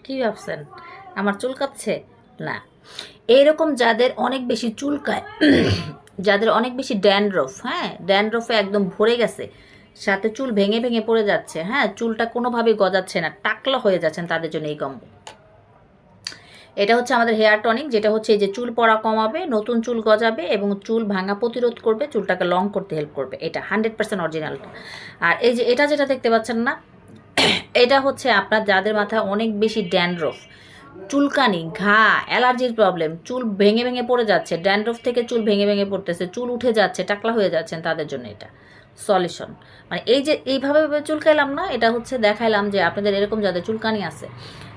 কি ভাবছেন আমার চুলকাচ্ছে? না, এইরকম যাদের অনেক বেশি চুলকায়, যাদের অনেক বেশি ড্যান্ড্রফ, হ্যাঁ ড্যান্ড্রফে একদম ভরে গেছে, সাথে চুল ভেঙে ভেঙে পড়ে যাচ্ছে, হ্যাঁ চুলটা কোনোভাবেই গজাচ্ছে না, টাকলা হয়ে যাচ্ছেন, তাদের জন্য এই কম্বো। এটা হচ্ছে আমাদের হেয়ার টনিক, যেটা হচ্ছে এই যে চুল পড়া কমাবে, নতুন চুল গজাবে এবং চুল ভাঙা প্রতিরোধ করবে, চুলটাকে লং করতে হেল্প করবে। এটা 100% অরিজিনালটা। আর এই যে এটা যেটা দেখতে পাচ্ছেন না, এটা হচ্ছে আপনার যাদের মাথায় অনেক বেশি ড্যান্ড্রফ, চুলকানি, ঘা, অ্যালার্জির প্রবলেম, চুল ভেঙে ভেঙে পড়ে যাচ্ছে, ড্যান্ড্রফ থেকে চুল ভেঙে ভেঙে পড়তেছে, চুল উঠে যাচ্ছে, টাকলা হয়ে যাচ্ছেন, তাদের জন্য এটা সলিউশন। মানে এই যে এইভাবে চুলকাইলাম না, এটা হচ্ছে দেখাইলাম যে আপনাদের এরকম যাদের চুলকানি আছে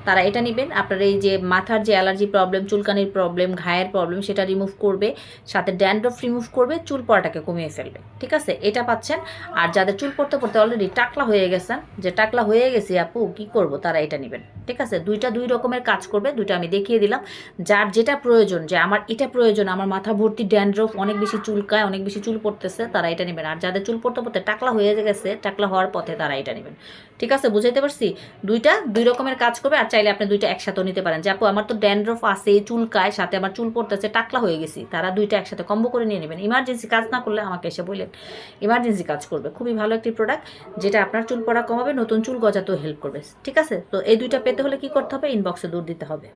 তারা এটা নেবেন। আপনার এই যে মাথার যে অ্যালার্জি প্রবলেম, চুলকানির প্রবলেম, ঘায়ের প্রবলেম, সেটা রিমুভ করবে, সাথে ড্যান্ড্রফ রিমুভ করবে, চুল পড়াটাকে কমিয়ে ফেলবে। ঠিক আছে, এটা পাচ্ছেন। আর যাদের চুল পড়তে পড়তে অলরেডি টাকলা হয়ে গেছেন, যে টাকলা হয়ে গেছি আপু কি করব, তারা এটা নেবেন। ঠিক আছে, দুইটা দুই রকমের কাজ করবে, দুইটা আমি দেখিয়ে দিলাম। যার যেটা প্রয়োজন, যে আমার এটা প্রয়োজন, আমার মাথা ভর্তি ড্যান্ড্রফ, অনেক বেশি চুলকায়, অনেক বেশি চুল পড়তেছে, তারা এটা নেবেন। আর যাদের চুল পড়তে পড়তে টাকলা হয়ে গেছে, টাকলা হওয়ার পথে, তারা এটা নেবেন। ঠিক আছে, বুঝাইতে পারছি? দুইটা দুই রকমের কাজ করবে। আর চাইলে আপনি দুইটা একসাথেও নিতে পারেন, যে আপু আমার তো ড্যান্ড্রফ আছে, চুলকায়, সাথে আমার চুল পড়তেছে, টাকলা হয়ে গেছি, তারা দুইটা একসাথে কম্বো করে নিয়ে নেবেন। ইমার্জেন্সি কাজ না করলে আমাকে এসে বললেন, ইমার্জেন্সি কাজ করবে। খুবই ভালো একটি প্রোডাক্ট, যেটা আপনার চুল পড়া কমাবে, নতুন চুল গজাতেও হেল্প করবে। ঠিক আছে, তো এই দুইটা পেতে হলে কি করতে হবে? ইনবক্সে দৌড় দিতে হবে।